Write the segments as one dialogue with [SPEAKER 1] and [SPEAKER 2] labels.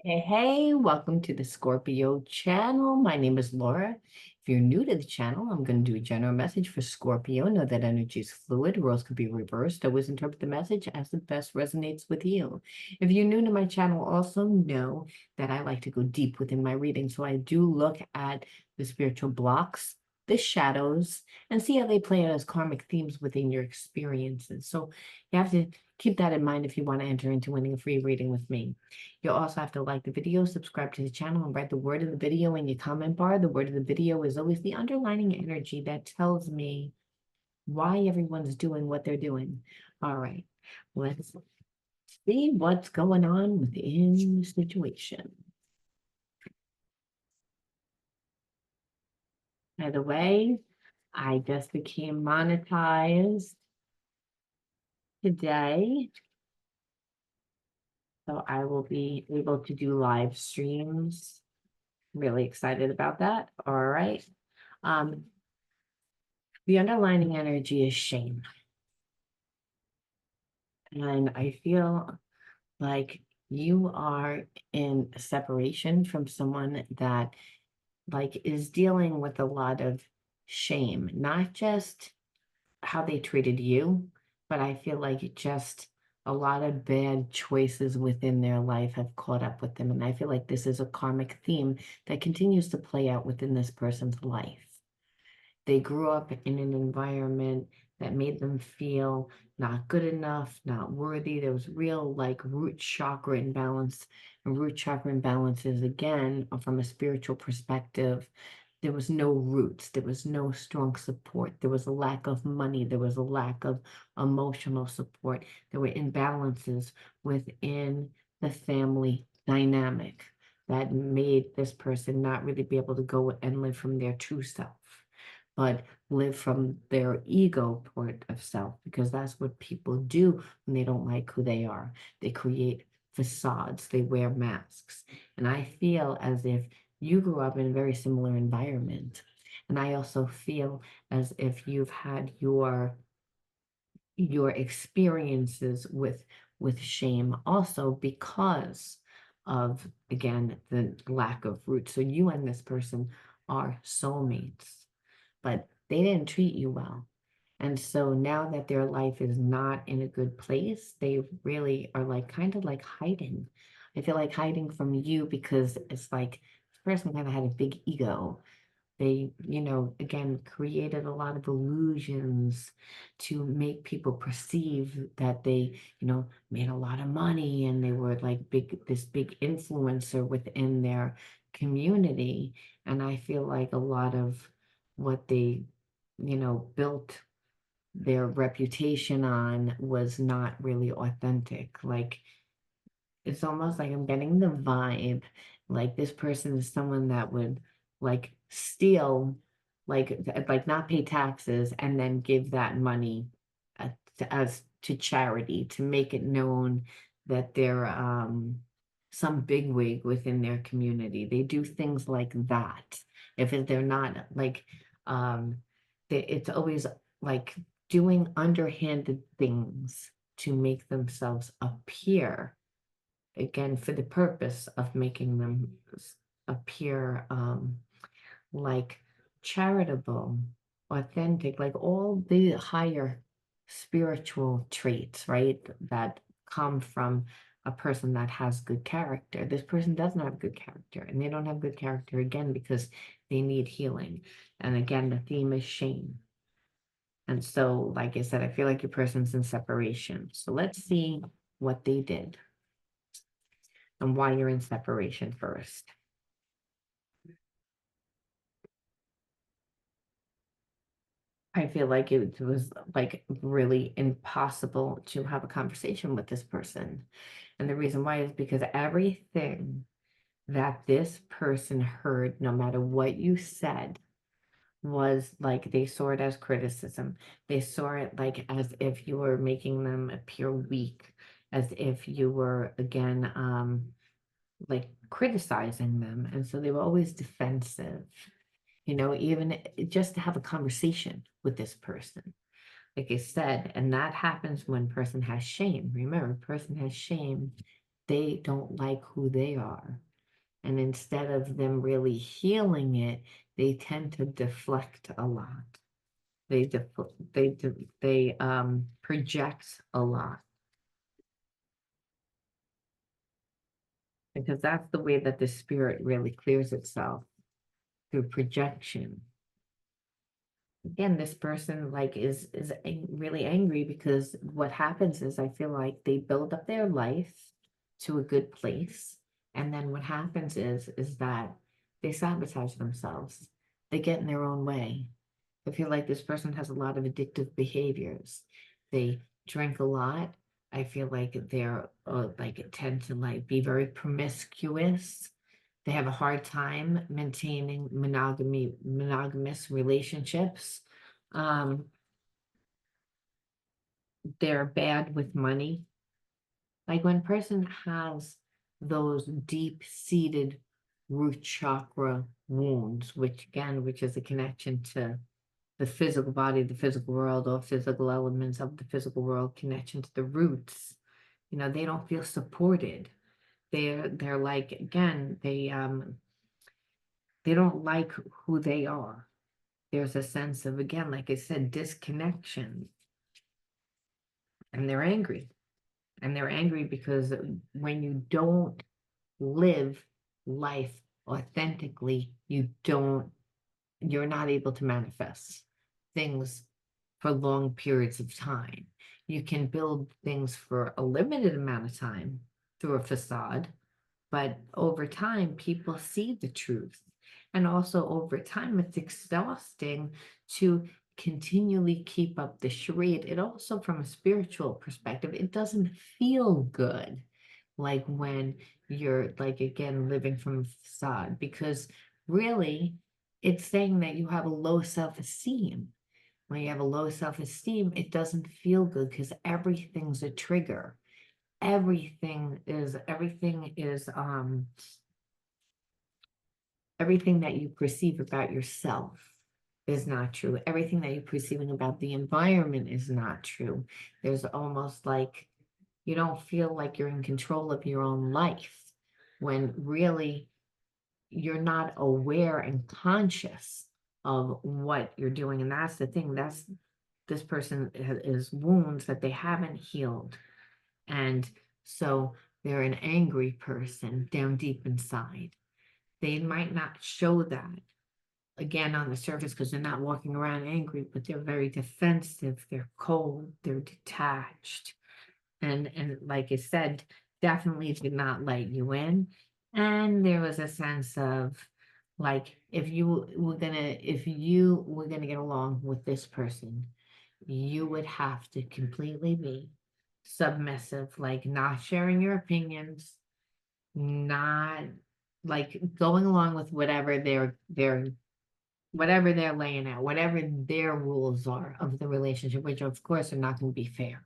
[SPEAKER 1] Hey, welcome to the Scorpio channel. My name is Laura. If you're new to the channel, I'm going to do a general message for Scorpio. Know that energy is fluid, roles could be reversed. Always interpret the message as it best resonates with you. If you're new to my channel, also know that I like to go deep within my reading. So I do look at the spiritual blocks, the shadows, and see how they play out as karmic themes within your experiences. So you have to keep that in mind if you want to enter into winning a free reading with me. You'll also have to like the video, subscribe to the channel, and write the word of the video in your comment bar. The word of the video is always the underlining energy that tells me why everyone's doing what they're doing. All right, let's see what's going on within the situation. By the way, I just became monetized today. So I will be able to do live streams. Really excited about that. All right. The underlining energy is shame. And I feel like you are in separation from someone that is dealing with a lot of shame, not just how they treated you, but I feel like just a lot of bad choices within their life have caught up with them. And I feel like this is a karmic theme that continues to play out within this person's life. They grew up in an environment that made them feel not good enough, not worthy. There was real root chakra imbalance. And root chakra imbalances, again, from a spiritual perspective, there was no roots, there was no strong support, there was a lack of money, there was a lack of emotional support. There were imbalances within the family dynamic that made this person not really be able to go and live from their true self, but live from their ego part of self, because that's what people do when they don't like who they are. They create facades, they wear masks. And I feel as if you grew up in a very similar environment. And I also feel as if you've had your experiences with shame also because of, again, the lack of roots. So you and this person are soulmates, but they didn't treat you well. And so now that their life is not in a good place, they really are kind of like hiding. I feel like hiding from you because it's like this person kind of had a big ego. They, again, created a lot of illusions to make people perceive that they, made a lot of money and they were this big influencer within their community. And I feel like a lot of what they, built their reputation on was not really authentic. It's almost like I'm getting the vibe like this person is someone that would steal, not pay taxes and then give that money as to charity to make it known that they're some bigwig within their community. They do things like that. They're not um it's always like doing underhanded things to make themselves appear, again, for the purpose of making them appear like charitable, authentic, like all the higher spiritual traits, right, that come from a person that has good character. This person doesn't have good character, and they don't have good character, again, because they need healing. And again, the theme is shame. And so, like I said, I feel like your person's in separation. So let's see what they did and why you're in separation first. I feel like it was really impossible to have a conversation with this person. And the reason why is because everything that this person heard, no matter what you said, was they saw it as criticism. They saw it as if you were making them appear weak, as if you were, again, criticizing them. And so they were always defensive, even just to have a conversation with this person. Like I said, and that happens when person has shame. Remember, person has shame they don't like who they are. And instead of them really healing it, they tend to deflect a lot. They project a lot, because that's the way that the spirit really clears itself, through projection. Again, this person like really angry, because what happens is, I feel like they build up their life to a good place, and then what happens is that they sabotage themselves. They get in their own way. I feel like this person has a lot of addictive behaviors. They drink a lot. I feel like they're like tend to like be very promiscuous. They have a hard time maintaining monogamous relationships. Um, they're bad with money. Like when a person has those deep-seated root chakra wounds, which is a connection to the physical body, the physical world, or physical elements of the physical world, connection to the roots, they don't feel supported. They're like, again, they don't like who they are. There's a sense of, again, like I said, disconnection, and they're angry. And they're angry because when you don't live life authentically, you're not able to manifest things for long periods of time. You can build things for a limited amount of time through a facade, but over time, people see the truth. And also over time, it's exhausting to continually keep up the charade. It also, from a spiritual perspective, it doesn't feel good. Like when you're like, again, living from a facade, because really it's saying that you have a low self-esteem. When you have a low self-esteem, it doesn't feel good because everything's a trigger. Everything that you perceive about yourself is not true. Everything that you're perceiving about the environment is not true. There's almost like you don't feel like you're in control of your own life, when really you're not aware and conscious of what you're doing. And that's the thing. This person is wounds that they haven't healed. And so they're an angry person down deep inside. They might not show that again on the surface because they're not walking around angry, but they're very defensive, they're cold, they're detached. And like I said, definitely did not let you in. And there was a sense of like, if you were gonna get along with this person, you would have to completely be submissive, like not sharing your opinions, not like going along with whatever they're laying out, whatever their rules are of the relationship, which of course are not going to be fair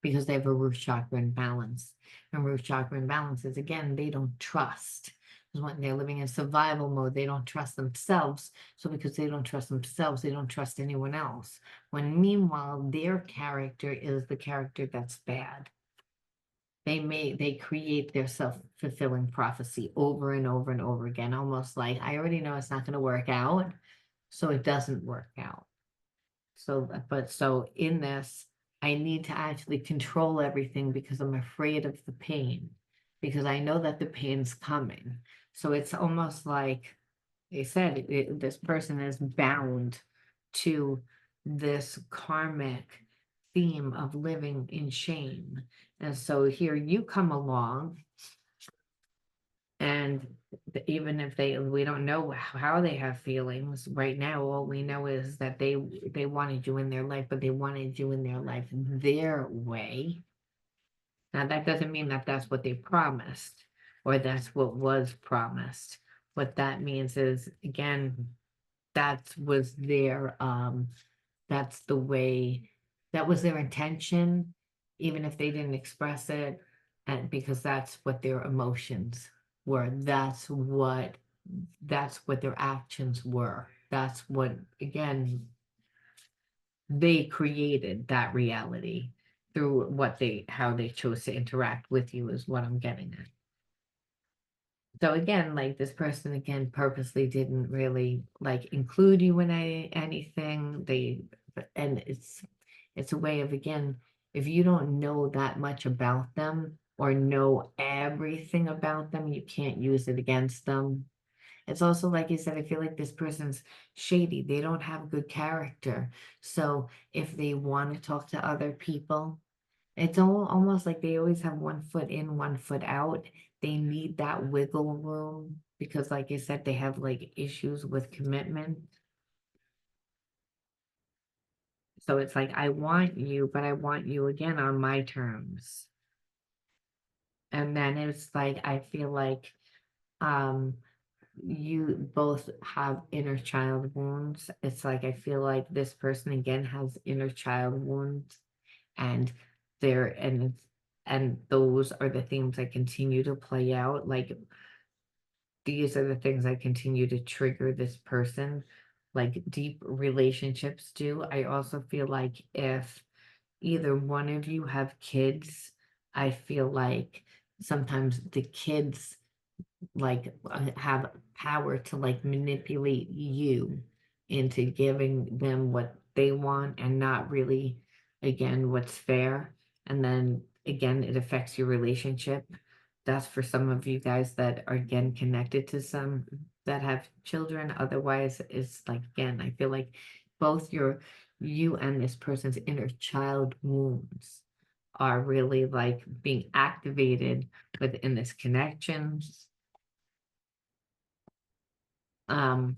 [SPEAKER 1] because they have a root chakra imbalance. And root chakra imbalances, again, they don't trust. Because when they're living in survival mode, they don't trust themselves. So because they don't trust themselves, they don't trust anyone else. When meanwhile, their character is the character that's bad. They create their self-fulfilling prophecy over and over and over again, almost like, I already know it's not going to work out, so it doesn't work out. So in this, I need to actually control everything because I'm afraid of the pain, because I know that the pain's coming. So it's almost like they said, this person is bound to this karmic theme of living in shame. And so here you come along, and even if we don't know how they have feelings right now, all we know is that they wanted you in their life, but they wanted you in their life their way. Now, that doesn't mean that that's what they promised or that's what was promised. What that means is, again, that's the way, that was their intention, even if they didn't express it, and because that's what their emotions were. That's what their actions were. That's what, again, they created that reality. through how they chose to interact with you is what I'm getting at. So again, like this person again purposely didn't really like include you in anything. And it's a way of, again, if you don't know that much about them or know everything about them, you can't use it against them. It's also like you said, I feel like this person's shady. They don't have good character. So if they want to talk to other people, it's almost like they always have one foot in, one foot out. They need that wiggle room because, like you said, they have like issues with commitment. So it's like, I want you, but I want you again on my terms. And then it's like, I feel like um you both have inner child wounds. It's like, I feel like this person again has inner child wounds, and they're and those are the themes that continue to play out. Like these are the things that continue to trigger this person, like deep relationships do. I also feel like if either one of you have kids, I feel like sometimes the kids like have power to like manipulate you into giving them what they want and not really, again, what's fair. And then again, it affects your relationship. That's for some of you guys that are again connected to some that have children. Otherwise, it's like, again, I feel like both you and this person's inner child wounds are really like being activated within this connection. um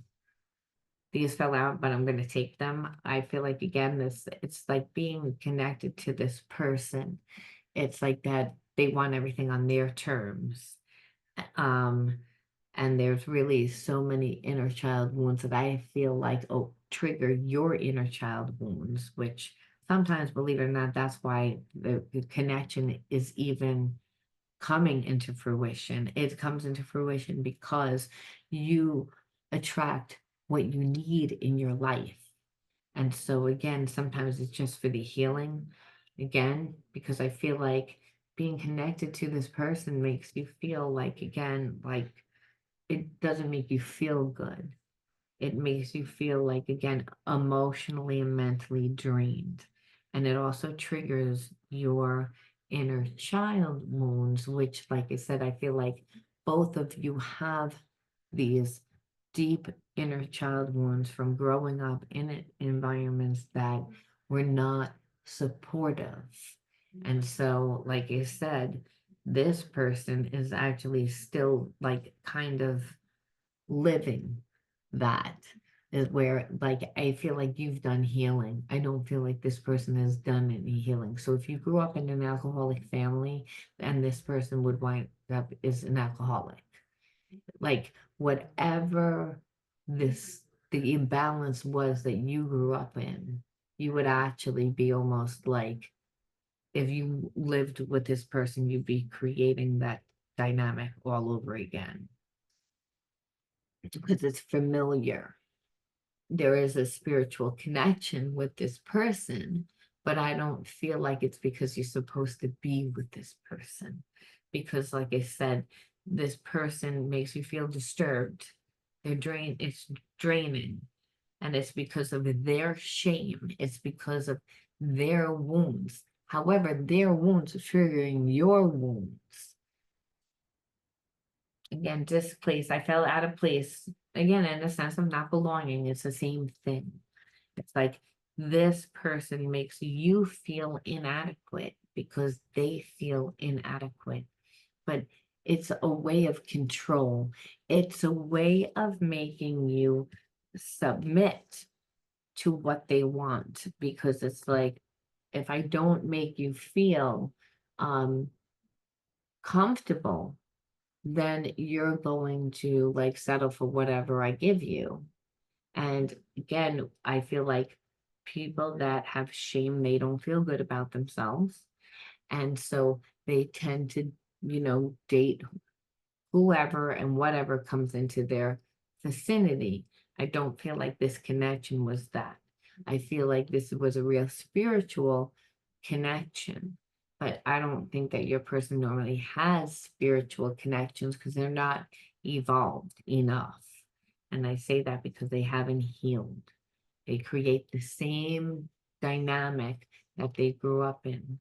[SPEAKER 1] these fell out, but I'm going to take them. I feel like again, it's like being connected to this person. It's like that they want everything on their terms. um and there's really so many inner child wounds that I feel like, oh, trigger your inner child wounds, which sometimes, believe it or not, that's why the connection is even coming into fruition. It comes into fruition because you attract what you need in your life. And so, again, sometimes it's just for the healing, again, because I feel like being connected to this person makes you feel like, again, like it doesn't make you feel good. It makes you feel like, again, emotionally and mentally drained. And it also triggers your inner child wounds, which, like I said, I feel like both of you have these deep inner child wounds from growing up in environments that were not supportive. And so, like I said, this person is actually still like kind of living that, is where like I feel like you've done healing. I don't feel like this person has done any healing. So if you grew up in an alcoholic family, and this person would wind up is an alcoholic, like whatever this the imbalance was that you grew up in, you would actually be almost like, if you lived with this person, you'd be creating that dynamic all over again because it's familiar. There is a spiritual connection with this person, but I don't feel like it's because you're supposed to be with this person. Because, like I said, this person makes you feel disturbed. It's draining. And it's because of their shame, it's because of their wounds. However, their wounds are triggering your wounds. Again, displaced. I felt out of place. Again, in the sense of not belonging, it's the same thing. It's like this person makes you feel inadequate because they feel inadequate. But it's a way of control. It's a way of making you submit to what they want, because it's like, if I don't make you feel um comfortable, then you're going to like settle for whatever I give you. And again, I feel like people that have shame, they don't feel good about themselves. And so they tend to, date whoever and whatever comes into their vicinity. I don't feel like this connection was that. I feel like this was a real spiritual connection. But I don't think that your person normally has spiritual connections because they're not evolved enough. And I say that because they haven't healed. They create the same dynamic that they grew up in.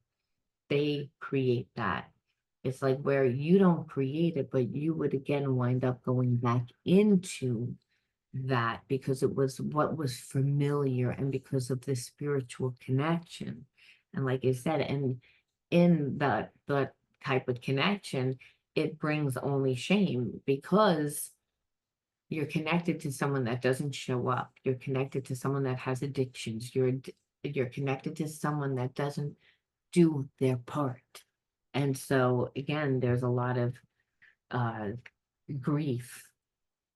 [SPEAKER 1] They create that. It's like where you don't create it, but you would again wind up going back into that because it was what was familiar and because of this spiritual connection. And like I said, and in the type of connection, it brings only shame because you're connected to someone that doesn't show up. You're connected to someone that has addictions. You're connected to someone that doesn't do their part. And so again, there's a lot of uh grief.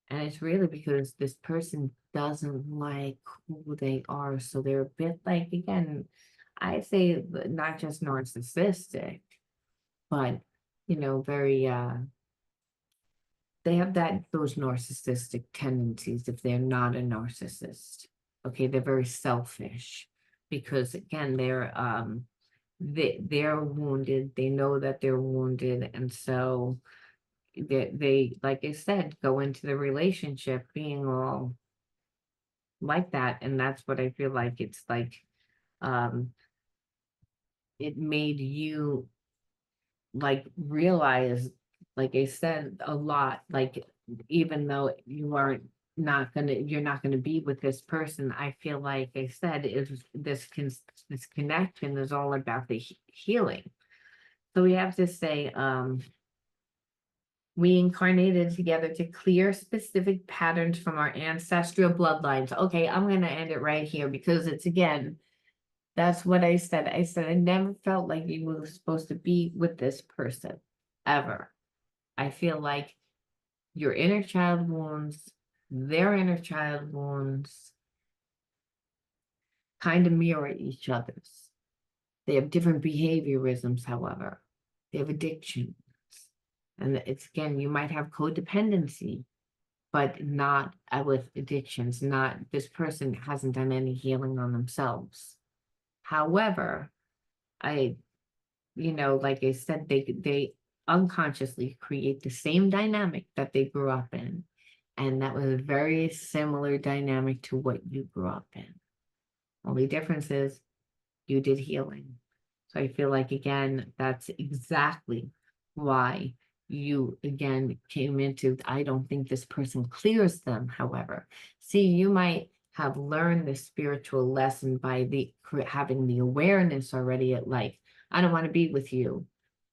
[SPEAKER 1] And it's really because this person doesn't like who they are. So they're a bit like, again, I say not just narcissistic, but very they have those narcissistic tendencies if they're not a narcissist. Okay, they're very selfish because again, they're wounded, they know that they're wounded, and so they like I said, go into the relationship being all like that. And that's what I feel like it's like um it made you like realize, like I said, a lot, like even though you're not gonna be with this person, I feel like I said is this connection is all about the healing. So we have to say we incarnated together to clear specific patterns from our ancestral bloodlines. Okay, I'm going to end it right here because it's again, that's what I said. I said, I never felt like you were supposed to be with this person ever. I feel like your inner child wounds, their inner child wounds kind of mirror each other's. They have different behaviorisms, however, they have addictions. And it's again, you might have codependency but not with addictions. Not this person hasn't done any healing on themselves. However, I, like I said, they unconsciously create the same dynamic that they grew up in. And that was a very similar dynamic to what you grew up in. Only difference is you did healing. So I feel like, again, that's exactly why you, again, came into, I don't think this person clears them, however. See, you might have learned the spiritual lesson by having the awareness already at like, I don't want to be with you.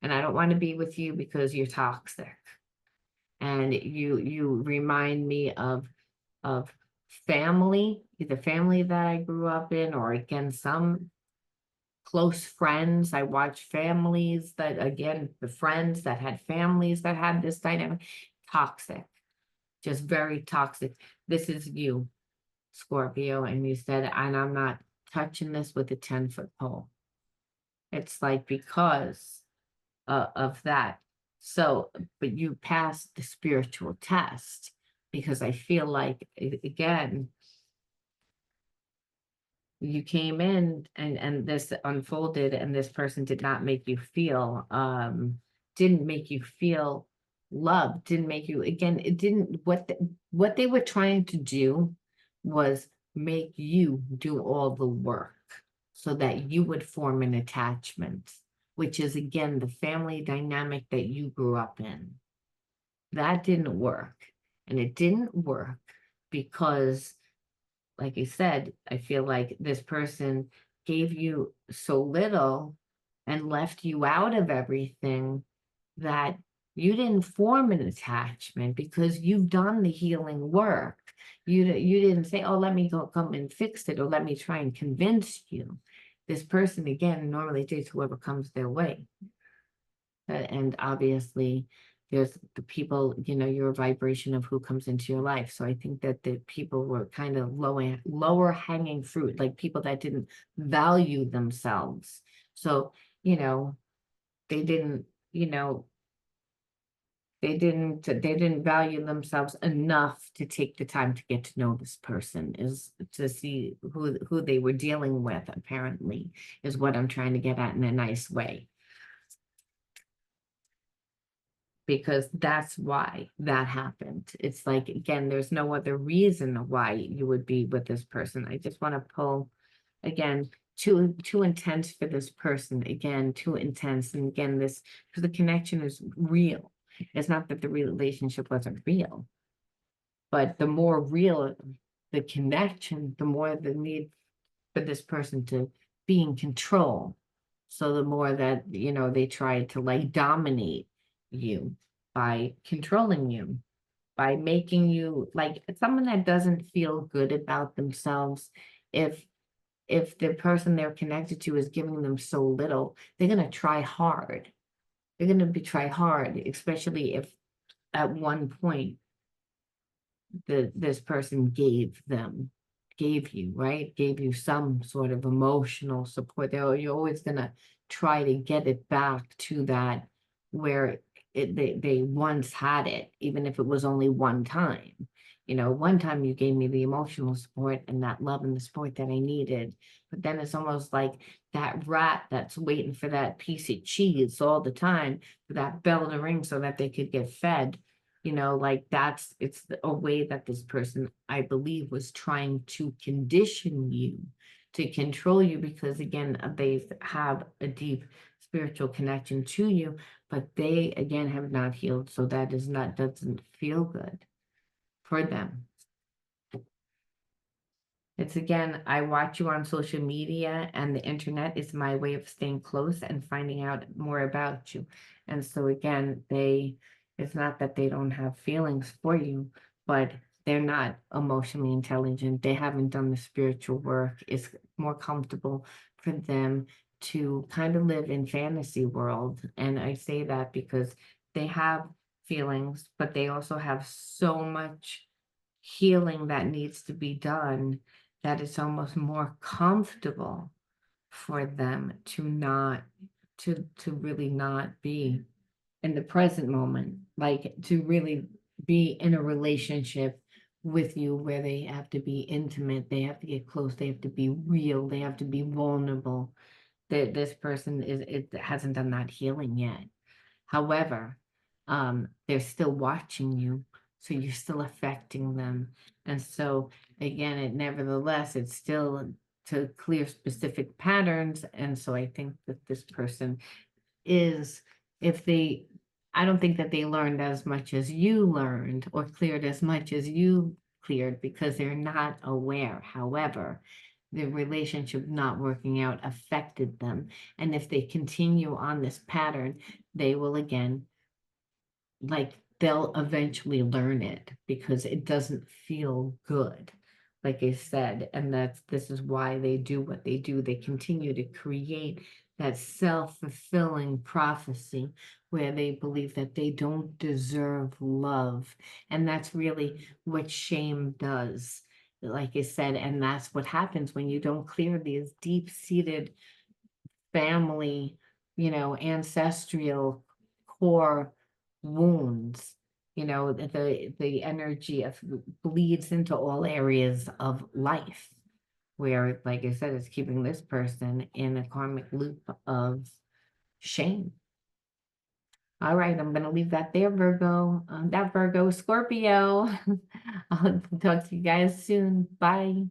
[SPEAKER 1] And I don't want to be with you because you're toxic. And you remind me of family, either family that I grew up in, or again, some close friends. I watched families that, again, the friends that had families that had this dynamic, toxic, just very toxic. This is you, Scorpio, and you said, and I'm not touching this with a 10-foot pole. It's like because of that. So, but you passed the spiritual test because I feel like, again, you came in and this unfolded and this person did not make you feel didn't make you feel loved, didn't make you, again, it didn't, what they were trying to do was make you do all the work so that you would form an attachment, which is again the family dynamic that you grew up in. That didn't work. And it didn't work because, like I said, I feel like this person gave you so little and left you out of everything that you didn't form an attachment because you've done the healing work. You didn't say, oh, let me go come and fix it, or let me try and convince you. This person, again, normally dates whoever comes their way. And obviously there's the people, your vibration of who comes into your life. So I think that the people were kind of lower hanging fruit, like people that didn't value themselves. So, they didn't, They didn't value themselves enough to take the time to get to know this person, is to see who they were dealing with, apparently, is what I'm trying to get at in a nice way. Because that's why that happened. It's like, again, there's no other reason why you would be with this person. I just want to pull, again, too intense for this person. Again, too intense. And again, this, because the connection is real. It's not that the relationship wasn't real, but the more real the connection, the more the need for this person to be in control. So the more that, they try to like dominate you by controlling you, by making you like someone that doesn't feel good about themselves. If the person they're connected to is giving them so little, they're gonna try hard. They're gonna be try hard, especially if at one point this person gave you, right? Gave you some sort of emotional support. You're always gonna try to get it back to that where they once had it, even if it was only one time. One time you gave me the emotional support and that love and the support that I needed. But then it's almost like that rat that's waiting for that piece of cheese all the time, for that bell to ring so that they could get fed. Like it's a way that this person, I believe, was trying to condition you, to control you, because again, they have a deep spiritual connection to you, but they again have not healed. So doesn't feel good for them. It's again, I watch you on social media, and the internet is my way of staying close and finding out more about you. And so again, it's not that they don't have feelings for you, but they're not emotionally intelligent. They haven't done the spiritual work. It's more comfortable for them to kind of live in fantasy world. And I say that because they have feelings, but they also have so much healing that needs to be done, that it's almost more comfortable for them to really not be in the present moment, like to really be in a relationship with you where they have to be intimate, they have to get close, they have to be real, they have to be vulnerable. That this person it hasn't done that healing yet. However, they're still watching you, so you're still affecting them. And so again, nevertheless, it's still to clear specific patterns. And so I think that this person is, if they, I don't think that they learned as much as you learned or cleared as much as you cleared, because they're not aware. However, the relationship not working out affected them. And if they continue on this pattern, they will again, like, they'll eventually learn it because it doesn't feel good, like I said. And this is why they do what they do. They continue to create that self-fulfilling prophecy where they believe that they don't deserve love. And that's really what shame does, like I said. And that's what happens when you don't clear these deep-seated family, ancestral core wounds. The energy of bleeds into all areas of life, where, like I said, it's keeping this person in a karmic loop of shame. All right, I'm gonna leave that there, Virgo. That Virgo, Scorpio. I'll talk to you guys soon. Bye.